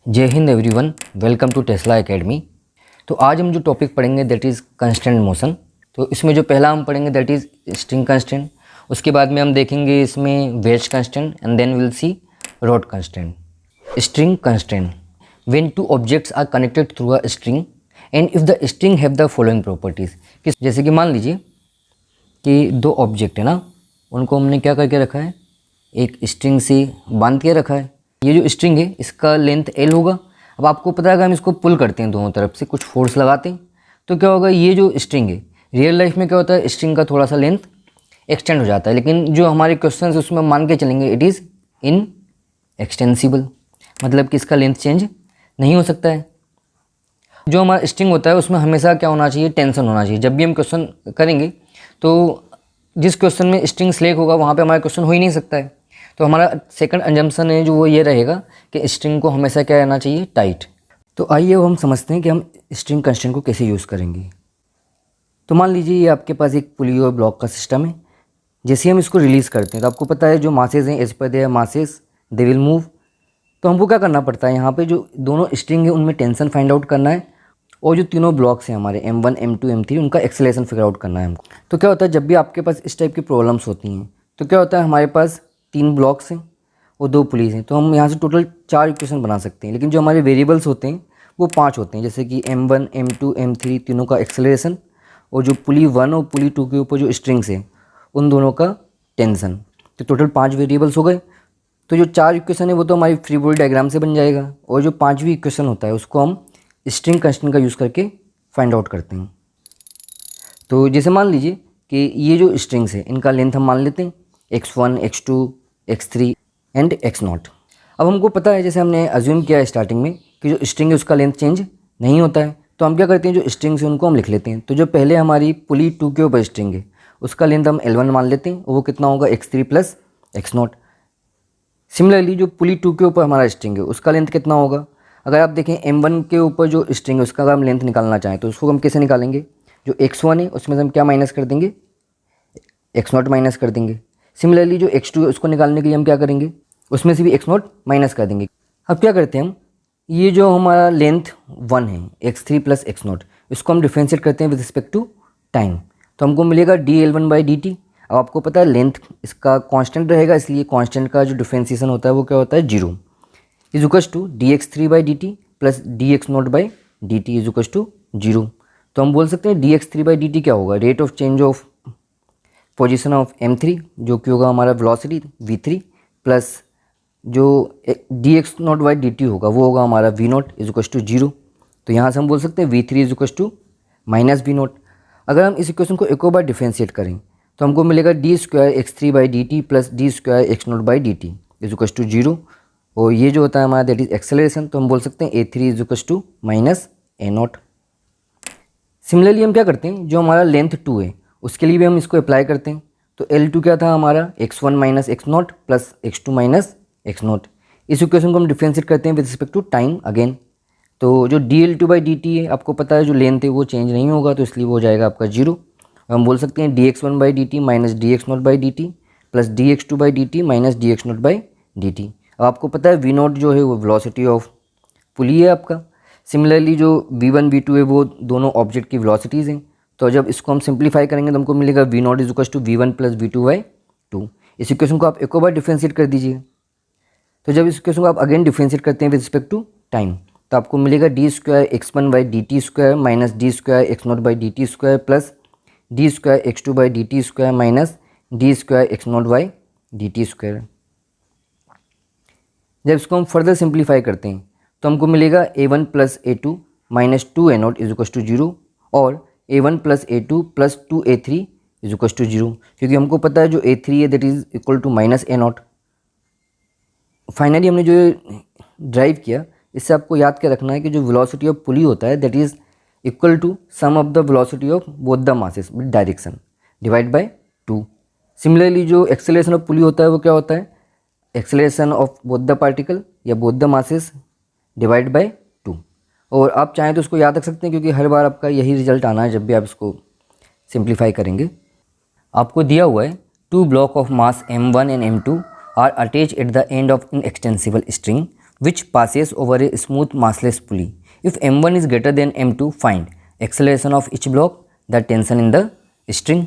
जय Hind everyone, welcome to Tesla Academy. तो आज हम जो टॉपिक पढ़ेंगे दैट इज़ कंस्टेंट मोशन। तो इसमें जो पहला हम पढ़ेंगे दैट इज़ स्ट्रिंग कंस्टेंट। उसके बाद में हम देखेंगे इसमें wedge constant and then will see rod constant. String constant, when two objects are connected through a string and if the string have the following properties. कि जैसे कि मान लीजिए कि दो ऑब्जेक्ट है ना, उनको हमने क्या करके रखा है, एक स्ट्रिंग से बांध के रखा है। ये जो स्ट्रिंग है इसका लेंथ L होगा। अब आपको पता है अगर हम इसको पुल करते हैं दोनों तरफ से, कुछ फोर्स लगाते हैं तो क्या होगा, ये जो स्ट्रिंग है रियल लाइफ में क्या होता है, स्ट्रिंग का थोड़ा सा लेंथ एक्सटेंड हो जाता है, लेकिन जो हमारे क्वेश्चन है उसमें मान के चलेंगे इट इज़ इन एक्सटेंसिबल, मतलब कि इसका लेंथ चेंज नहीं हो सकता है। जो हमारा स्ट्रिंग होता है उसमें हमेशा क्या होना चाहिए, टेंशन होना चाहिए। जब भी हम क्वेश्चन करेंगे तो जिस क्वेश्चन में स्ट्रिंग स्लेक होगा वहाँ पे हमारा क्वेश्चन हो ही नहीं सकता है। तो हमारा सेकंड अंजम्पशन है जो वो ये रहेगा कि स्ट्रिंग को हमेशा क्या रहना चाहिए, टाइट। तो आइए अब हम समझते हैं कि हम स्ट्रिंग कंस्ट्रेंट को कैसे यूज़ करेंगे। तो मान लीजिए ये आपके पास एक पुली और ब्लॉक का सिस्टम है। जैसे हम इसको रिलीज़ करते हैं तो आपको पता है जो मासेज हैं एज पर there masses they will move. तो हमको क्या करना पड़ता है, यहाँ पे जो दोनों स्ट्रिंग है उनमें टेंशन फाइंड आउट करना है, और जो तीनों ब्लॉक्स हैं हमारे M1 M2 M3 उनका एक्सेलरेशन फिगर आउट करना है हमको। तो क्या होता है जब भी आपके पास इस टाइप की प्रॉब्लम्स होती हैं तो क्या होता है, हमारे पास 3 ब्लॉक्स हैं और 2 पुलीज हैं, तो हम यहाँ से टोटल 4 इक्वेशन बना सकते हैं। लेकिन जो हमारे वेरिएबल्स होते हैं वो 5 होते हैं, जैसे कि M1 M2 M3 तीनों का एक्सेलरेशन, और जो पुली 1 और पुली 2 के ऊपर जो स्ट्रिंग्स हैं उन दोनों का टेंशन। तो टोटल 5 वेरिएबल्स हो गए। तो जो 4 इक्वेशन है वो तो हमारी फ्री बॉडी डायग्राम से बन जाएगा, और जो 5वीं इक्वेशन होता है उसको हम स्ट्रिंग कंस्टेंट का यूज़ करके फाइंड आउट करते हैं। तो जैसे मान लीजिए कि ये जो स्ट्रिंग्स है इनका लेंथ हम मान लेते हैं x1 x2 x3 and x0। अब हमको पता है, जैसे हमने अज्यूम किया है स्टार्टिंग में कि जो स्ट्रिंग है उसका लेंथ चेंज नहीं होता है, तो हम क्या करते हैं जो स्ट्रिंग्स है उनको हम लिख लेते हैं। तो जो पहले हमारी पुली 2 के ऊपर स्ट्रिंग है उसका लेंथ हम L1 मान लेते हैं, वो कितना होगा x3 प्लस x0। सिमिलरली जो पुली 2 के ऊपर हमारा स्ट्रिंग है उसका लेंथ कितना होगा, अगर आप देखें M1 के ऊपर जो स्ट्रिंग है उसका अगर हम लेंथ निकालना चाहें तो उसको हम कैसे निकालेंगे, जो x1 है उसमें से हम क्या माइनस कर देंगे, x0 माइनस कर देंगे। सिमिलरली जो x2 है उसको निकालने के लिए हम क्या करेंगे, उसमें से भी x0 माइनस कर देंगे। अब क्या करते हैं हम, ये जो हमारा लेंथ 1 है x3 प्लस x0 इसको हम डिफ्रेंशिएट करते हैं विद रिस्पेक्ट टू टाइम, तो हमको मिलेगा dL1/dt। अब आपको पता है लेंथ इसका कांस्टेंट रहेगा, इसलिए कांस्टेंट का जो डिफ्रेंशिएशन होता है वो क्या होता है, 0 is equals to dx3/dt plus dx0/dt is equals to 0। तो हम बोल सकते हैं dx3/dt क्या होगा, rate of change of position of M3 जो कि होगा हमारा वेलोसिटी v3, प्लस जो dx0/dt होगा वो होगा हमारा v0 इज इक्वल्स टू 0। तो यहाँ से हम बोल सकते हैं v3 is equals to minus v0। अगर हम इस इक्वेशन को एक और बार डिफ्रेंशिएट करें तो हमको मिलेगा d2x3/dt plus d2x0/dt is equals to 0, और ये जो होता है हमारा दैट इज एक्सेलरेशन, तो हम बोल सकते हैं a3 is equals to minus a0। Similarly हम क्या करते हैं, जो हमारा लेंथ 2 है उसके लिए भी हम इसको अप्लाई करते हैं। तो L2 क्या था हमारा, x1 minus x0 plus x2 minus x0। इस इक्वेशन को हम डिफ्रेंशिएट करते हैं with respect to time again. तो जो dL2/dt है आपको पता है जो लेंथ है वो चेंज नहीं होगा, तो इसलिए वो हो जाएगा आपका 0। हम बोल सकते हैं dx1/dt minus dx0/dt plus dx2/dt minus dx0/dt। अब आपको पता है v0 जो है वो वेलोसिटी ऑफ पुली है आपका। सिमिलरली जो v1 v2 है वो दोनों ऑब्जेक्ट की वेलोसिटीज़ हैं, तो जब इसको हम सिंप्लीफाई करेंगे तो हमको मिलेगा v0 is equal to v1 plus v2/2। इस इक्वेशन को आप एक और बार डिफ्रेंशिएट कर दीजिए। तो जब इस इक्वेशन को आप अगेन डिफ्रेंशिएट करते हैं विद रिस्पेक्ट टू टाइम तो आपको मिलेगा d2x1/dt² minus d2x0/dt² plus d2x2/dt² minus d2x0/dt²। जब इसको हम फर्दर सिंप्लीफाई करते हैं तो हमको मिलेगा a1 plus a2 minus 2a0 is equal to 0, और a1 plus a2 plus 2a3 is equal to 0, क्योंकि हमको पता है जो a3 है that is equal to minus a0। Finally हमने जो ड्राइव किया इससे आपको याद क्या रखना है कि जो वेलोसिटी ऑफ पुली होता है that is equal to sum of the velocity of both the masses with direction divide by 2। Similarly जो एक्सेलरेशन ऑफ पुली होता है वो क्या होता है, acceleration of both the particle या both the masses divide by 2। और आप चाहें तो इसको याद रख सकते हैं क्योंकि हर बार आपका यही रिजल्ट आना है जब भी आप इसको सिंप्लीफाई करेंगे। आपको दिया हुआ है 2 block of mass M1 and M2 are attach at the end of inextensible string which passes over a smooth massless pulley. If m1 is greater than m2, find acceleration of each block, the tension in the string.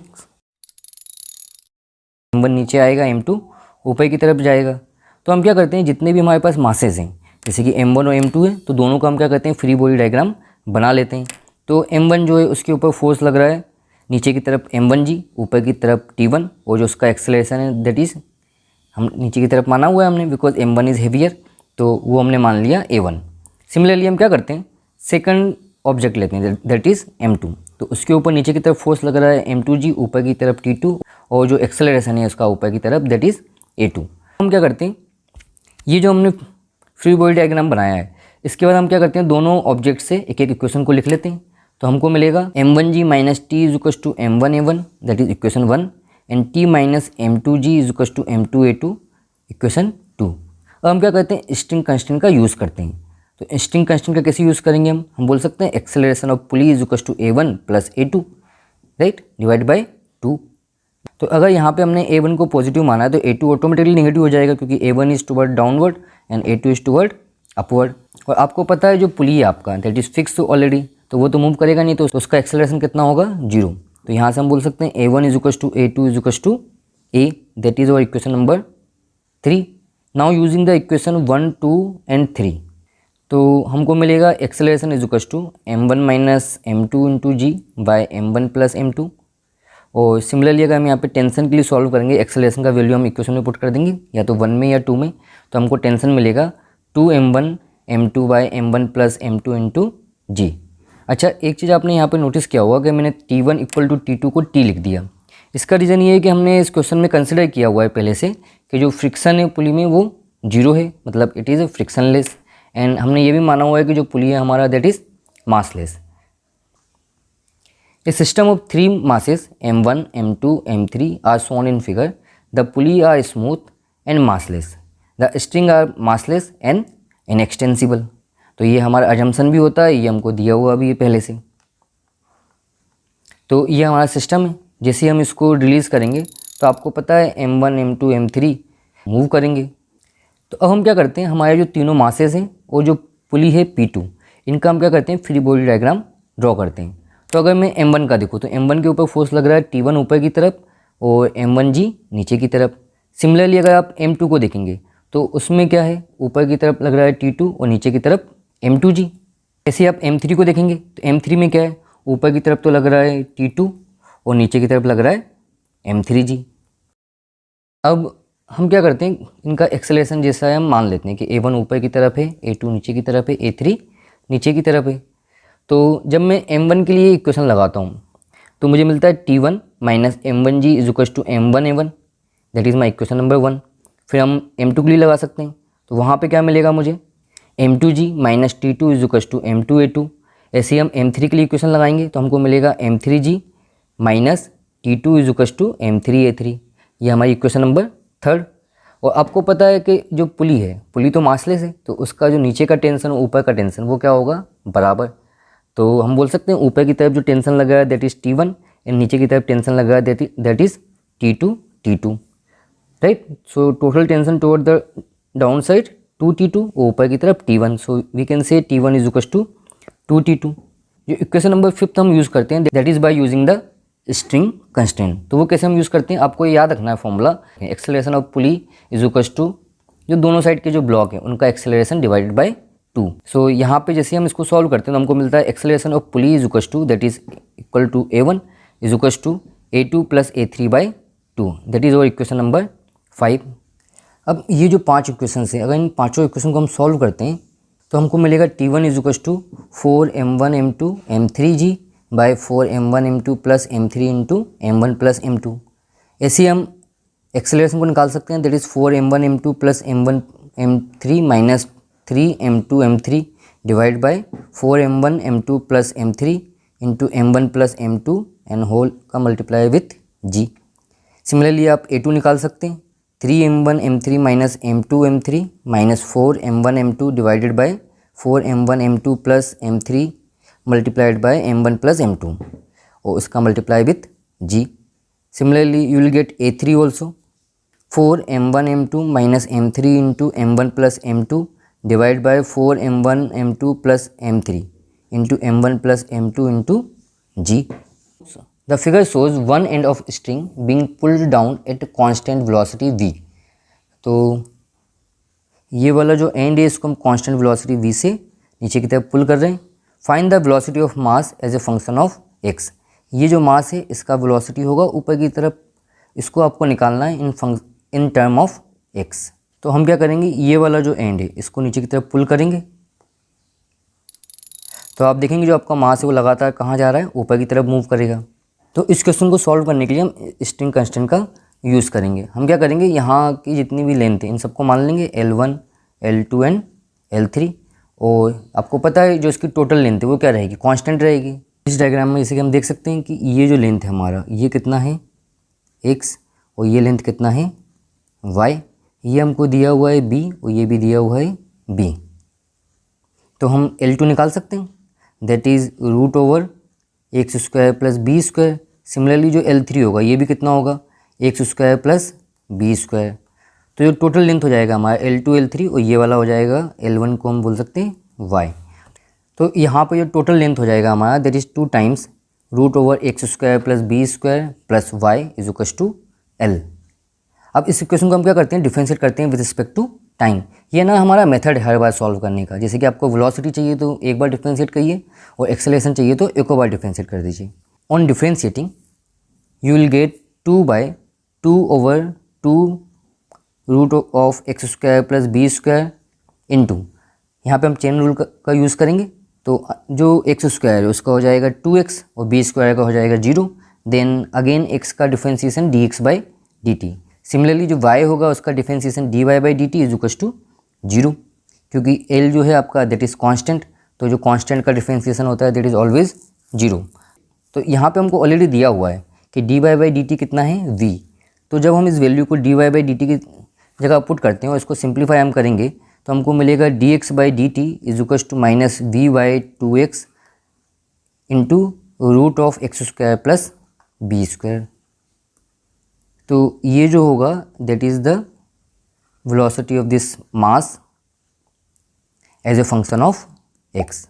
m1 नीचे आएगा, m2 ऊपर की तरफ जाएगा। तो हम क्या करते हैं, जितने भी हमारे पास मासेस हैं, जैसे कि m1 और m2 है, तो दोनों का हम क्या करते हैं, फ्री बॉडी डायग्राम बना लेते हैं। तो m1 जो है उसके ऊपर फोर्स लग रहा है नीचे की तरफ m1g, ऊपर की तरफ t1, और जो उसका एक्सेलरेशन है दैट इज़, हम नीचे की तरफ माना हुआ है हमने, बिकॉज m1 इज़ हेवियर, तो वो हमने मान लिया a1। सिमिलरली हम क्या करते हैं, सेकंड ऑब्जेक्ट लेते हैं दैट इज़ m2, तो उसके ऊपर नीचे की तरफ फोर्स लग रहा है m2g, ऊपर की तरफ t2, और जो एक्सेलरेशन है उसका ऊपर की तरफ दैट इज़ a2। हम क्या करते हैं, ये जो हमने फ्री बॉडी डायग्राम बनाया है, इसके बाद हम क्या करते हैं, दोनों ऑब्जेक्ट से एक एक इक्वेशन को लिख लेते हैं। तो हमको मिलेगा m1g minus T is equal to m1a1, that is equation 1, and t minus m2g is equal to m2a2, equation 2। अब हम क्या करते हैं, स्ट्रिंग कंस्टेंट का यूज़ करते हैं। तो स्ट्रिंग कंस्टेंट का कैसे यूज़ करेंगे, हम बोल सकते हैं acceleration of pulley is equal to a1 plus a2, right, divide by 2। तो अगर यहाँ पे हमने a1 को पॉजिटिव माना है तो a2 ऑटोमेटिकली नेगेटिव हो जाएगा, क्योंकि a1 is toward downward and a2 is toward upward. और आपको पता है जो पुली है आपका दैट इज़ फिक्स ऑलरेडी, तो वो तो मूव करेगा नहीं, तो उसका एक्सेलरेशन कितना होगा, 0। तो यहाँ से हम बोल सकते हैं a1 is equal to a2 is equal to a, that is और equation number 3। Now using the equation 1, 2 and 3, तो हमको मिलेगा एक्सेलरेशन is equal to m1 minus m2 into g by m1 plus m2। और सिमिलरली अगर हम यहाँ पे टेंशन के लिए सॉल्व करेंगे, एक्सेलरेशन का वैल्यू हम इक्वेशन में पुट कर देंगे, या तो 1 में या 2 में, तो हमको टेंशन मिलेगा 2m1 m2 by m1 plus m2 into जी। अच्छा, एक चीज़ आपने यहाँ पे नोटिस किया होगा कि मैंने t1 इक्वल टू t2 को t लिख दिया। इसका रीज़न ये है कि हमने इस क्वेश्चन में कंसिडर किया हुआ है पहले से कि जो फ्रिक्शन है पुली में वो 0 है, मतलब इट इज़ फ्रिक्शनलेस, एंड हमने ये भी माना हुआ है कि जो पुली है हमारा that is massless. A system of 3 masses m1, m2, m3 are shown in figure. The pulley are smooth and massless. The string are massless and inextensible. तो ये हमारा assumption भी होता है, ये हमको दिया हुआ भी है पहले से। तो ये हमारा सिस्टम है, जैसे हम इसको रिलीज़ करेंगे तो आपको पता है m1, m2, m3 मूव करेंगे। तो अब हम क्या करते हैं, हमारे जो तीनों मासेस हैं और जो पुली है p2, इनका हम क्या करते हैं, फ्री बॉडी डायग्राम ड्रॉ करते हैं। तो अगर मैं m1 का देखूँ तो m1 के ऊपर फोर्स लग रहा है t1 ऊपर की तरफ और m1g नीचे की तरफ। सिमिलरली अगर आप m2 को देखेंगे तो उसमें क्या है, ऊपर की तरफ लग रहा है t2 और नीचे की तरफ m2g। ऐसे आप m3 को देखेंगे तो m3 में क्या है, ऊपर की तरफ तो लग रहा है t2 और नीचे की तरफ लग रहा है m3g। अब हम क्या करते हैं, इनका एक्सेलरेशन जैसा है हम मान लेते हैं कि a1 ऊपर की तरफ है, a2 नीचे की तरफ है, a3 नीचे की तरफ है। तो जब मैं m1 के लिए इक्वेशन लगाता हूँ तो मुझे मिलता है t1 minus m1g is equal to m1a1, that is my equation number 1। फिर हम m2 के लिए लगा सकते हैं, तो वहाँ पे क्या मिलेगा मुझे, m2g minus t2 is equal to m2a2। ऐसे ही हम m3 के लिए इक्वेशन लगाएंगे तो हमको मिलेगा m3g minus t2 is equal to m3a3। ये हमारी इक्वेशन नंबर 3। और आपको पता है कि जो पुली है, पुली तो मासलेस है, तो उसका जो नीचे का टेंशन और ऊपर का टेंशन वो क्या होगा, बराबर। तो हम बोल सकते हैं ऊपर की तरफ जो टेंशन लगा है दैट इज़ t1 एंड नीचे की तरफ टेंशन लगा है that is t2, right. So total tension toward the down side 2t2, ऊपर की तरफ t1, so we can say t1 is equal to 2t2। जो इक्वेशन नंबर 5 हम यूज़ करते हैं that is by using the string constant. तो वो कैसे हम यूज़ करते हैं, आपको याद रखना है formula, acceleration of pulley is equal to जो दोनों साइड के जो ब्लॉक है उनका एक्सेलरेशन डिवाइडेड बाय 2। सो यहाँ पे जैसे हम इसको सॉल्व करते हैं तो हमको मिलता है acceleration of pulley is equal to that is equal to a1 is equal to a2 plus a3 by 2, that is और इक्वेशन नंबर 5। अब ये जो 5 इक्वेशन है, अगर इन पाँचों इक्वेशन को हम सॉल्व करते हैं तो हमको मिलेगा t1 is equal to 4m1 m2 m3g by 4m1 m2 plus m3 into m1 plus m2। ऐसे हम एक्सेलरेशन को निकाल सकते हैं that is 4m1 m2 plus m1 m3 minus 3m2 m3 divide by 4m1 m2 plus m3 into m1 plus m2 and whole का multiply with g। Similarly आप a2 निकाल सकते हैं, 3m1 m3 minus m2 m3 minus 4m1 m2 divided by 4m1 m2 plus m3 multiplied by m1 plus m2 और उसका multiply with g। Similarly you will gate a3 also, 4m1 m2 minus m3 into m1 plus m2 divide by 4m1 m2 plus m3 into m1 plus m2 into g। The figure shows one end of string being pulled down at constant velocity v। तो ये वाला जो and है इसको हम constant velocity v से नीचे की तरफ पुल कर रहे हैं। Find the velocity of mass as a function of x। ये जो मास है इसका वेलोसिटी होगा ऊपर की तरफ, इसको आपको निकालना है इन टर्म ऑफ x। तो हम क्या करेंगे, ये वाला जो एंड है इसको नीचे की तरफ पुल करेंगे। तो आप देखेंगे जो आपका मास है वो लगातार कहाँ जा रहा है, ऊपर की तरफ मूव करेगा। तो इस क्वेश्चन को सॉल्व करने के लिए हम स्ट्रिंग कंस्ट्रेंट का यूज़ करेंगे। हम क्या करेंगे, यहाँ की जितनी भी लेंथ है इन सबको मान लेंगे L1, L2 एंड L3। और आपको पता है जो इसकी टोटल लेंथ है वो क्या रहेगी, कांस्टेंट रहेगी। इस डायग्राम में जैसे कि हम देख सकते हैं कि ये जो लेंथ है हमारा, ये कितना है x और ये लेंथ कितना है y। ये हमको दिया हुआ है b और ये भी दिया हुआ है b। तो हम L2 निकाल सकते हैं, that is root over X square plus B square. Similarly जो L3 होगा ये भी कितना होगा, X square plus B square. तो जो टोटल लेंथ हो जाएगा हमारा L2 L3 और ये वाला हो जाएगा L1 को हम बोल सकते हैं y। तो यहाँ पर जो टोटल लेंथ हो जाएगा हमारा that is 2 times root over X square plus B square plus y is equal to L। अब इस इक्वेशन को हम क्या करते हैं, डिफरेंशिएट करते हैं विद रिस्पेक्ट टू टाइम। ये ना हमारा मेथड है हर बार सॉल्व करने का। जैसे कि आपको वेलोसिटी चाहिए तो एक बार डिफरेंशिएट करिए और एक्सेलरेशन चाहिए तो एक और बार डिफरेंशिएट कर दीजिए। On differentiating you will get 2/2 over 2 root of X square plus B square into, यहाँ पर हम चेन रूल का यूज़ करेंगे। तो जो एक्स स्क्वायर है उसका हो जाएगा 2x और बी स्क्वायर का हो जाएगा 0। देन अगेन x का डिफरेंशिएशन dx/dt। सिमिलरली जो y होगा उसका differentiation dy/dt is equal to 0, क्योंकि l जो है आपका दैट इज़ कांस्टेंट। तो जो कांस्टेंट का डिफरेंशिएशन होता है दैट इज़ ऑलवेज 0। तो यहाँ पे हमको ऑलरेडी दिया हुआ है कि dy/dt कितना है v। तो जब हम इस वैल्यू को dy/dt की जगह पुट करते हैं और इसको सिंप्लीफाई हम करेंगे तो हमको मिलेगा dx/dt is equal to minus v/2x into root of X square plus B square. तो ये जो होगा that is the velocity of this mass as a function of x।